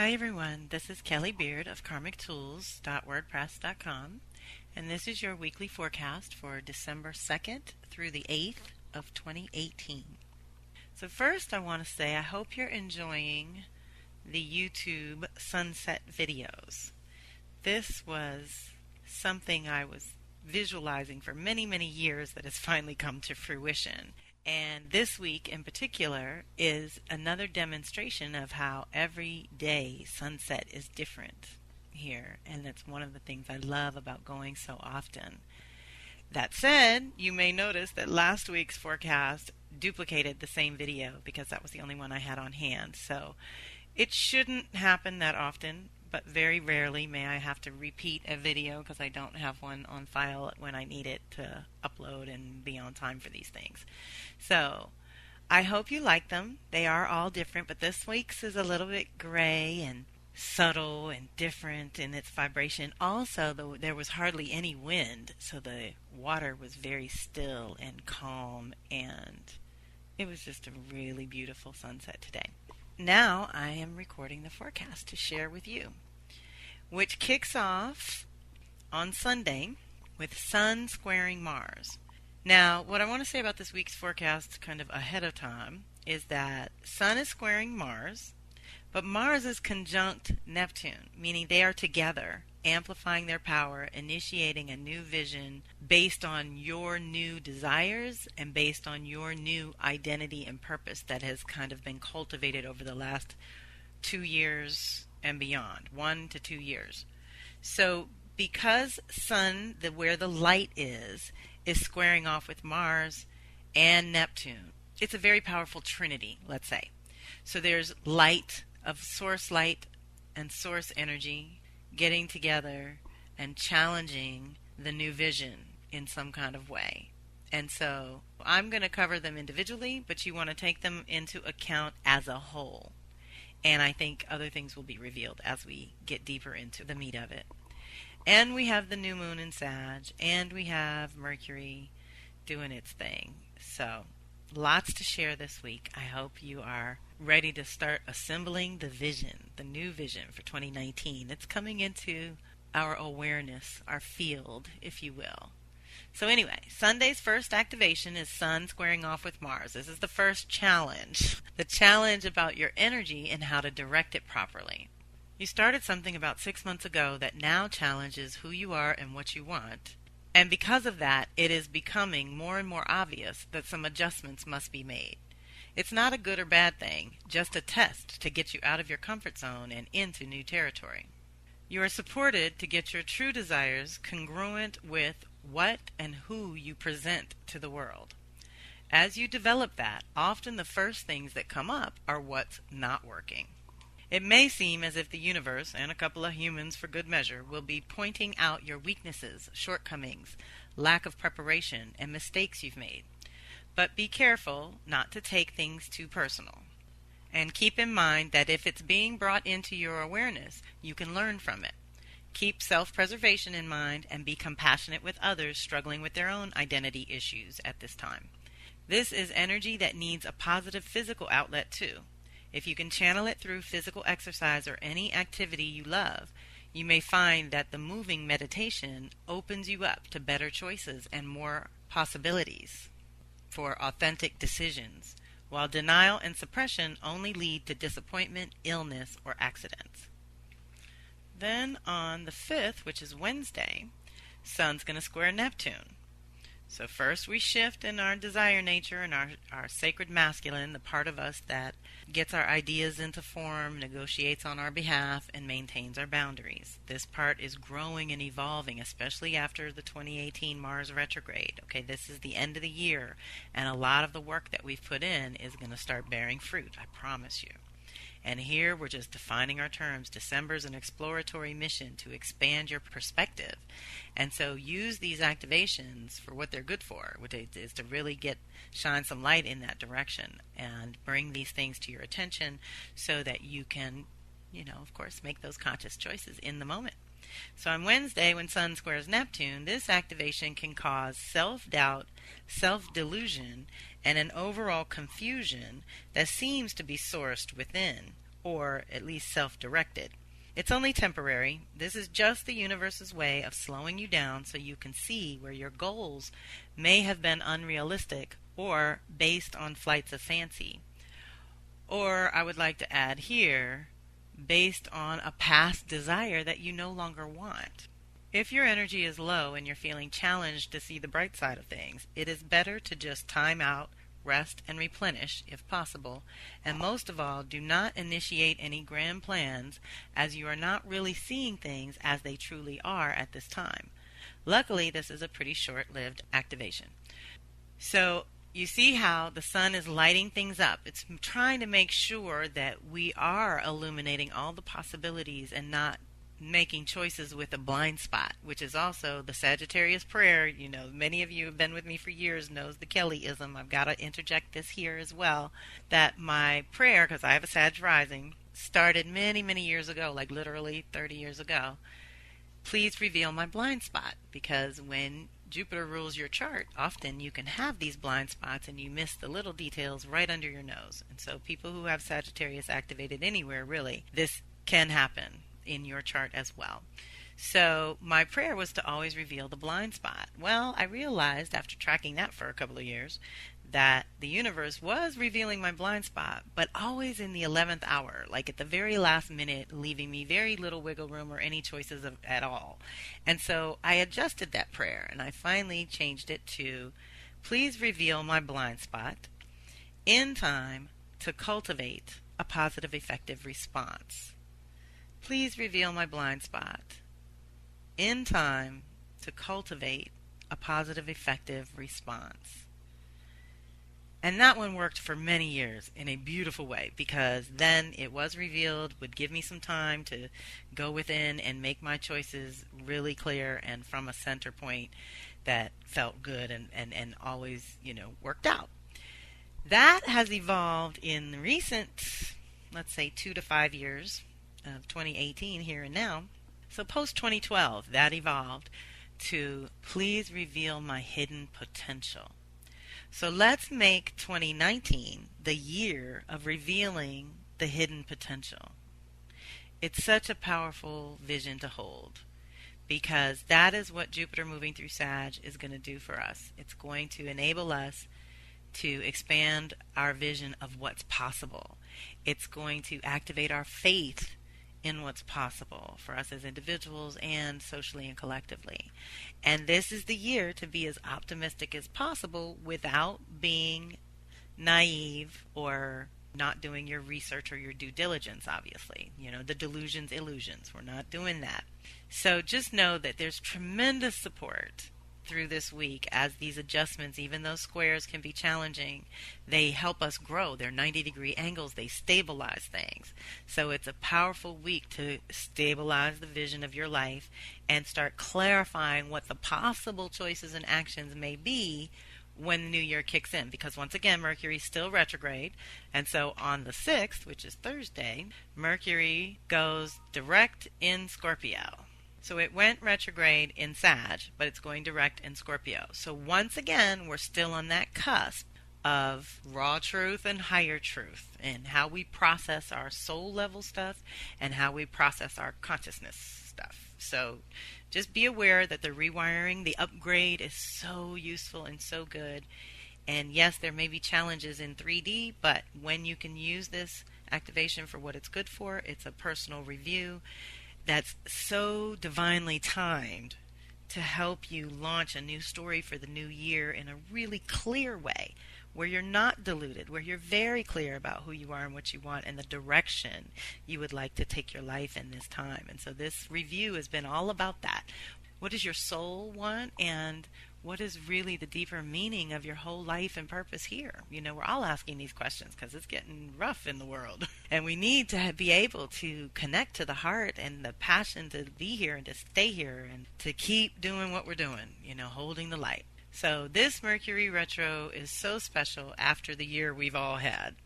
Hi everyone, this is Kelly Beard of karmictools.wordpress.com, and this is your weekly forecast for December 2nd through the 8th of 2018. So first I want to say I hope you're enjoying the YouTube sunset videos. This was something I was visualizing for many, many years that has finally come to fruition. And this week in particular is another demonstration of how every day sunset is different here. And that's one of the things I love about going so often. That said, you may notice that last week's forecast duplicated the same video because that was the only one I had on hand. So it shouldn't happen that often, but very rarely may I have to repeat a video because I don't have one on file when I need it to upload and be on time for these things. So I hope you like them. They are all different, but this week's is a little bit gray and subtle and different in its vibration. Also, there was hardly any wind, so the water was very still and calm, and it was just a really beautiful sunset today. Now I am recording the forecast to share with you, which kicks off on Sunday with Sun squaring Mars. Now, what I want to say about this week's forecast kind of ahead of time is that Sun is squaring Mars, but Mars is conjunct Neptune, meaning they are together, amplifying their power, initiating a new vision based on your new desires and based on your new identity and purpose that has kind of been cultivated over the last 2 years and beyond, 1 to 2 years. So because Sun, where the light is squaring off with Mars and Neptune, it's a very powerful trinity, let's say. So there's light of source light and source energy getting together and challenging the new vision in some kind of way. And so I'm going to cover them individually, but you want to take them into account as a whole. And I think other things will be revealed as we get deeper into the meat of it. And we have the new moon in Sag, and we have Mercury doing its thing. So lots to share this week. I hope you are ready to start assembling the vision, the new vision for 2019. It's coming into our awareness, our field, if you will. So anyway, Sunday's first activation is Sun squaring off with Mars. This is the first challenge. The challenge about your energy and how to direct it properly. You started something about 6 months ago that now challenges who you are and what you want. And because of that, it is becoming more and more obvious that some adjustments must be made. It's not a good or bad thing, just a test to get you out of your comfort zone and into new territory. You are supported to get your true desires congruent with what and who you present to the world. As you develop that, often the first things that come up are what's not working. It may seem as if the universe, and a couple of humans for good measure, will be pointing out your weaknesses, shortcomings, lack of preparation, and mistakes you've made. But be careful not to take things too personal. And keep in mind that if it's being brought into your awareness, you can learn from it. Keep self-preservation in mind and be compassionate with others struggling with their own identity issues at this time. This is energy that needs a positive physical outlet too. If you can channel it through physical exercise or any activity you love, you may find that the moving meditation opens you up to better choices and more possibilities for authentic decisions, while denial and suppression only lead to disappointment, illness, or accidents. Then on the 5th, which is Wednesday, Sun's going to square Neptune. So first we shift in our desire nature and our sacred masculine, the part of us that gets our ideas into form, negotiates on our behalf, and maintains our boundaries. This part is growing and evolving, especially after the 2018 Mars retrograde. Okay, this is the end of the year, and a lot of the work that we've put in is going to start bearing fruit, I promise you. And here we're just defining our terms. December's an exploratory mission to expand your perspective. And so use these activations for what they're good for, which is to really shine some light in that direction and bring these things to your attention so that you can, of course, make those conscious choices in the moment. So on Wednesday, when Sun squares Neptune, this activation can cause self-doubt, self-delusion, and an overall confusion that seems to be sourced within or at least self-directed. It's only temporary. This is just the universe's way of slowing you down so you can see where your goals may have been unrealistic or based on flights of fancy. Or I would like to add here, based on a past desire that you no longer want. If your energy is low and you're feeling challenged to see the bright side of things, it is better to just time out, rest, and replenish if possible. And most of all, do not initiate any grand plans, as you are not really seeing things as they truly are at this time. Luckily, this is a pretty short-lived activation. So you see how the sun is lighting things up. It's trying to make sure that we are illuminating all the possibilities and not making choices with a blind spot, which is also the Sagittarius prayer. You know, many of you have been with me for years knows the Kellyism. I've got to interject this here as well, that my prayer, because I have a Sag rising, started many, many years ago, like literally 30 years ago. Please reveal my blind spot, because when Jupiter rules your chart, often you can have these blind spots and you miss the little details right under your nose. And so people who have Sagittarius activated anywhere, really, this can happen in your chart as well. So my prayer was to always reveal the blind spot. Well, I realized after tracking that for a couple of years that the universe was revealing my blind spot, but always in the 11th hour, like at the very last minute, leaving me very little wiggle room or any choices at all. And so I adjusted that prayer, and I finally changed it to, please reveal my blind spot in time to cultivate a positive, effective response. Please reveal my blind spot in time to cultivate a positive, effective response. And that one worked for many years in a beautiful way, because then it was revealed, would give me some time to go within and make my choices really clear and from a center point that felt good and always, worked out. That has evolved in recent, let's say 2 to 5 years of 2018 here and now. So post 2012, that evolved to please reveal my hidden potential. So let's make 2019 the year of revealing the hidden potential. It's such a powerful vision to hold, because that is what Jupiter moving through Sag is going to do for us. It's going to enable us to expand our vision of what's possible. It's going to activate our faith in what's possible for us as individuals and socially and collectively. And this is the year to be as optimistic as possible without being naive or not doing your research or your due diligence, obviously. The delusions, illusions. We're not doing that. So just know that there's tremendous support through this week as these adjustments, even though squares can be challenging, they help us grow. They're 90-degree angles. They stabilize things. So it's a powerful week to stabilize the vision of your life and start clarifying what the possible choices and actions may be when the new year kicks in. Because once again, Mercury is still retrograde. And so on the 6th, which is Thursday, Mercury goes direct in Scorpio. So it went retrograde in Sag, but it's going direct in Scorpio. So once again, we're still on that cusp of raw truth and higher truth, and how we process our soul level stuff and how we process our consciousness stuff. So just be aware that the rewiring, the upgrade is so useful and so good. And yes, there may be challenges in 3D, but when you can use this activation for what it's good for, it's a personal review that's so divinely timed to help you launch a new story for the new year in a really clear way, where you're not deluded, where you're very clear about who you are and what you want and the direction you would like to take your life in this time. And so this review has been all about that. What does your soul want, and what is really the deeper meaning of your whole life and purpose here? We're all asking these questions because it's getting rough in the world. And we need to be able to connect to the heart and the passion to be here and to stay here and to keep doing what we're doing, holding the light. So this Mercury retro is so special after the year we've all had.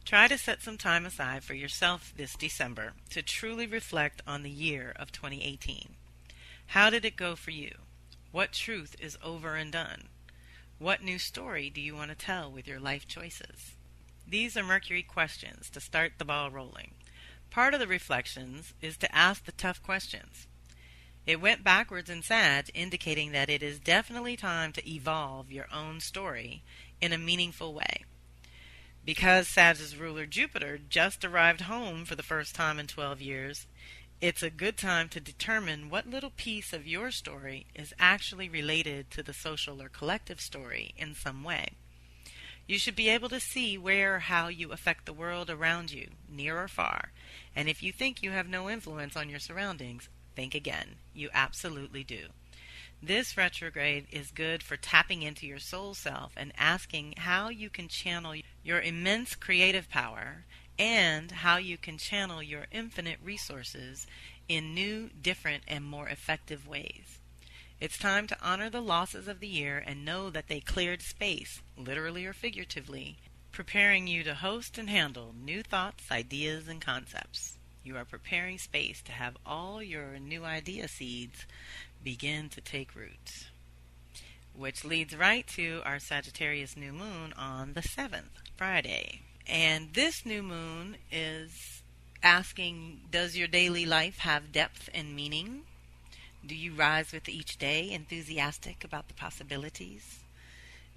Try to set some time aside for yourself this December to truly reflect on the year of 2018. How did it go for you? What truth is over and done? What new story do you want to tell with your life choices? These are Mercury questions to start the ball rolling. Part of the reflections is to ask the tough questions. It went backwards in Sag, indicating that it is definitely time to evolve your own story in a meaningful way. Because Sag's ruler Jupiter just arrived home for the first time in 12 years, it's a good time to determine what little piece of your story is actually related to the social or collective story in some way. You should be able to see where or how you affect the world around you, near or far, and if you think you have no influence on your surroundings, think again. You absolutely do. This retrograde is good for tapping into your soul self and asking how you can channel your immense creative power and how you can channel your infinite resources in new, different, and more effective ways. It's time to honor the losses of the year and know that they cleared space, literally or figuratively, preparing you to host and handle new thoughts, ideas, and concepts. You are preparing space to have all your new idea seeds begin to take root. Which leads right to our Sagittarius new moon on the 7th, Friday. And this new moon is asking, does your daily life have depth and meaning? Do you rise with each day enthusiastic about the possibilities?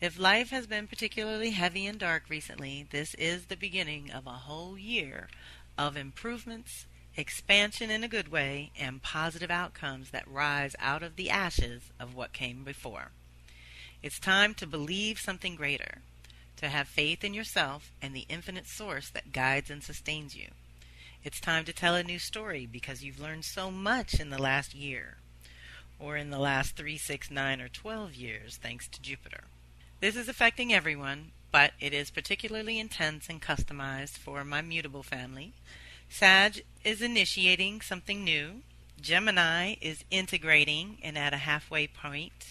If life has been particularly heavy and dark recently, this is the beginning of a whole year of improvements, expansion in a good way, and positive outcomes that rise out of the ashes of what came before. It's time to believe something greater, to have faith in yourself and the infinite source that guides and sustains you. It's time to tell a new story because you've learned so much in the last year, or in the last 3, 6, 9, or 12 years, thanks to Jupiter. This is affecting everyone, but it is particularly intense and customized for my mutable family. Sag is initiating something new. Gemini is integrating and at a halfway point,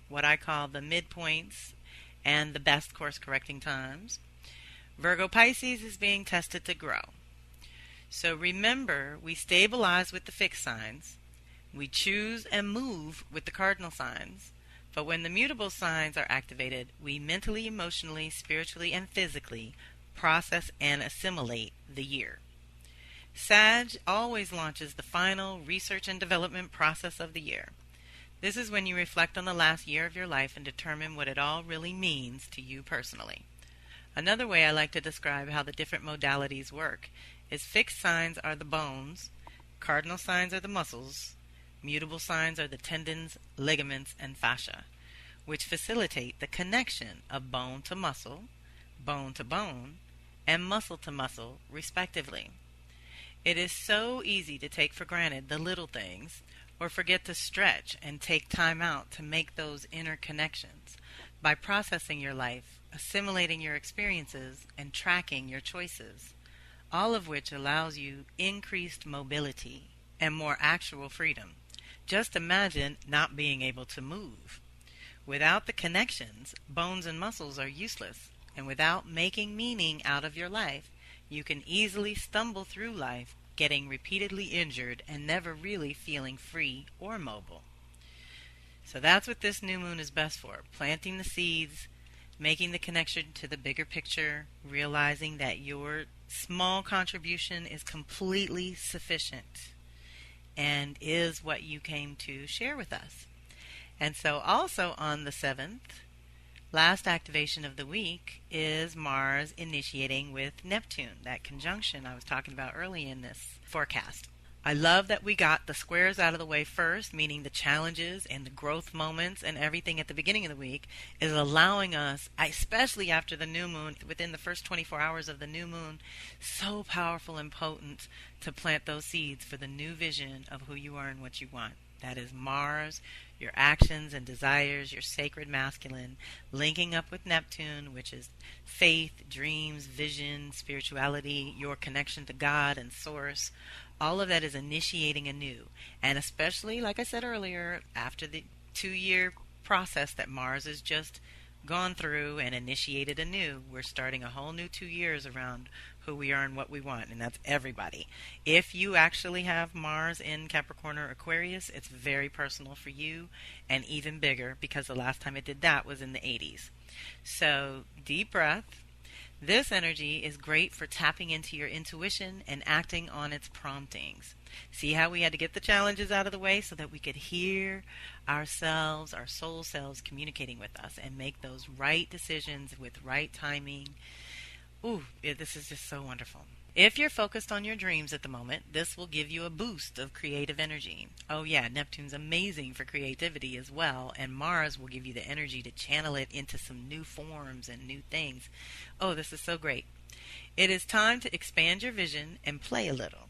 what I call the midpoints and the best course-correcting times. Virgo Pisces is being tested to grow. So remember, we stabilize with the fixed signs. We choose and move with the cardinal signs. But when the mutable signs are activated, we mentally, emotionally, spiritually, and physically process and assimilate the year. Sag always launches the final research and development process of the year. This is when you reflect on the last year of your life and determine what it all really means to you personally. Another way I like to describe how the different modalities work is fixed signs are the bones, cardinal signs are the muscles, mutable signs are the tendons, ligaments, and fascia, which facilitate the connection of bone to bone, and muscle to muscle, respectively. It is so easy to take for granted the little things, or forget to stretch and take time out to make those inner connections by processing your life, assimilating your experiences, and tracking your choices, all of which allows you increased mobility and more actual freedom. Just imagine not being able to move. Without the connections, bones and muscles are useless, and without making meaning out of your life, you can easily stumble through life getting repeatedly injured and never really feeling free or mobile. So that's what this new moon is best for, planting the seeds, making the connection to the bigger picture, realizing that your small contribution is completely sufficient and is what you came to share with us. And so also on the 7th, last activation of the week is Mars initiating with Neptune, that conjunction I was talking about early in this forecast. I love that we got the squares out of the way first, meaning the challenges and the growth moments and everything at the beginning of the week is allowing us, especially after the new moon, within the first 24 hours of the new moon, so powerful and potent to plant those seeds for the new vision of who you are and what you want. That is Mars, your actions and desires, your sacred masculine, linking up with Neptune, which is faith, dreams, vision, spirituality, your connection to God and Source. All of that is initiating anew. And especially, like I said earlier, after the 2-year process that Mars has just gone through and initiated anew, we're starting a whole new 2 years around who we are and what we want, and that's everybody. If you actually have Mars in Capricorn or Aquarius, it's very personal for you and even bigger because the last time it did that was in the 80s. So deep breath. This energy is great for tapping into your intuition and acting on its promptings. See how we had to get the challenges out of the way so that we could hear ourselves, our soul selves communicating with us and make those right decisions with right timing. Ooh, this is just so wonderful. If you're focused on your dreams at the moment, this will give you a boost of creative energy. Oh yeah, Neptune's amazing for creativity as well, and Mars will give you the energy to channel it into some new forms and new things. Oh, this is so great. It is time to expand your vision and play a little.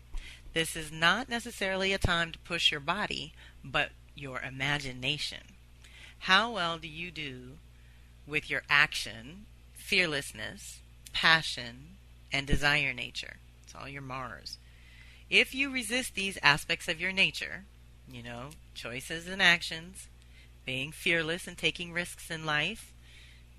This is not necessarily a time to push your body, but your imagination. How well do you do with your action, fearlessness, passion, and desire nature? It's all your Mars. If you resist these aspects of your nature, choices and actions, being fearless and taking risks in life,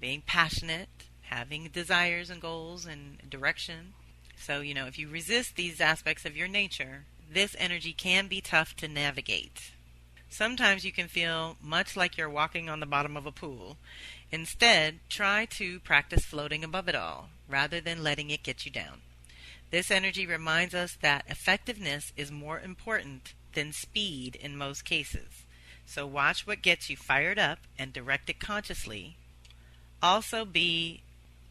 being passionate, having desires and goals and direction. So, if you resist these aspects of your nature, this energy can be tough to navigate. Sometimes you can feel much like you're walking on the bottom of a pool. Instead, try to practice floating above it all, rather than letting it get you down. This energy reminds us that effectiveness is more important than speed in most cases. So watch what gets you fired up and direct it consciously. Also be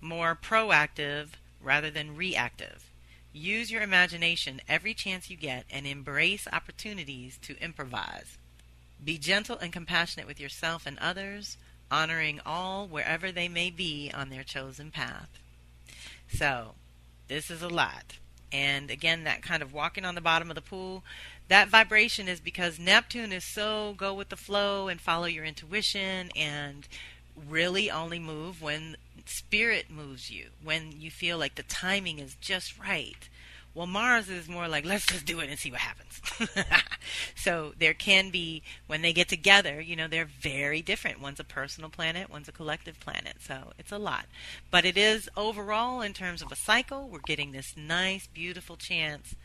more proactive rather than reactive. Use your imagination every chance you get and embrace opportunities to improvise. Be gentle and compassionate with yourself and others, honoring all wherever they may be on their chosen path. So, this is a lot. And again, that kind of walking on the bottom of the pool, that vibration is because Neptune is so go with the flow and follow your intuition and really only move when spirit moves you, when you feel like the timing is just right. Well, Mars is more like, let's just do it and see what happens. So there can be, when they get together, they're very different. One's a personal planet, one's a collective planet. So it's a lot. But it is overall, in terms of a cycle, we're getting this nice, beautiful chance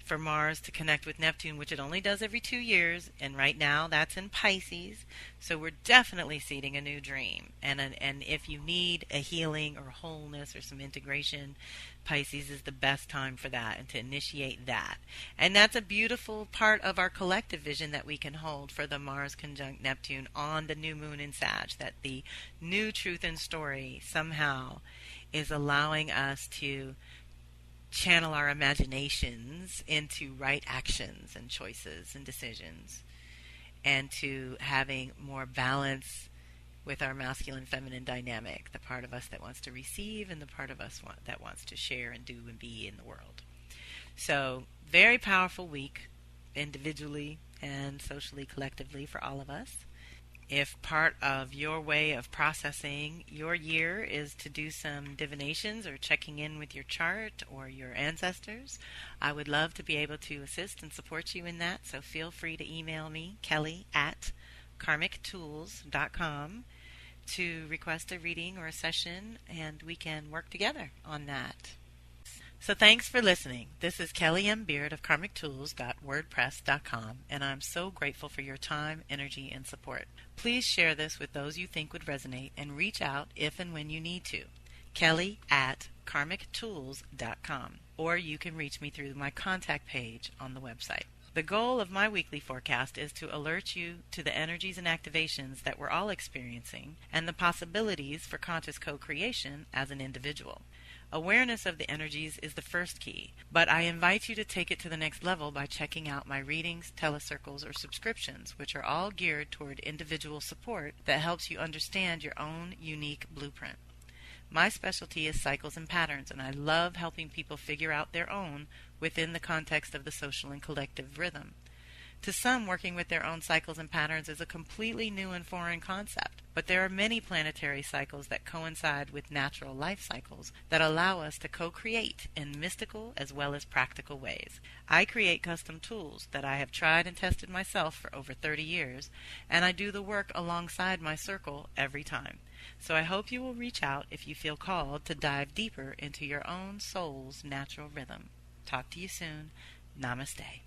for Mars to connect with Neptune, which it only does every 2 years, and right now that's in Pisces. So we're definitely seeding a new dream. And if you need a healing or wholeness or some integration, Pisces is the best time for that and to initiate that. And that's a beautiful part of our collective vision that we can hold for the Mars conjunct Neptune on the new moon in Sag, that the new truth and story somehow is allowing us to channel our imaginations into right actions and choices and decisions, and to having more balance with our masculine-feminine dynamic, the part of us that wants to receive and the part of us that wants to share and do and be in the world. So, very powerful week, individually and socially, collectively, for all of us. If part of your way of processing your year is to do some divinations or checking in with your chart or your ancestors, I would love to be able to assist and support you in that. So feel free to email me, kelly@karmictools.com, to request a reading or a session, and we can work together on that. So thanks for listening. This is Kelly M. Beard of karmictools.wordpress.com, and I'm so grateful for your time, energy, and support. Please share this with those you think would resonate, and reach out if and when you need to. Kelly@karmictools.com, or you can reach me through my contact page on the website. The goal of my weekly forecast is to alert you to the energies and activations that we're all experiencing and the possibilities for conscious co-creation as an individual. Awareness of the energies is the first key, but I invite you to take it to the next level by checking out my readings, telecircles, or subscriptions, which are all geared toward individual support that helps you understand your own unique blueprint. My specialty is cycles and patterns, and I love helping people figure out their own within the context of the social and collective rhythm. To some, working with their own cycles and patterns is a completely new and foreign concept, but there are many planetary cycles that coincide with natural life cycles that allow us to co-create in mystical as well as practical ways. I create custom tools that I have tried and tested myself for over 30 years, and I do the work alongside my circle every time. So I hope you will reach out if you feel called to dive deeper into your own soul's natural rhythm. Talk to you soon. Namaste.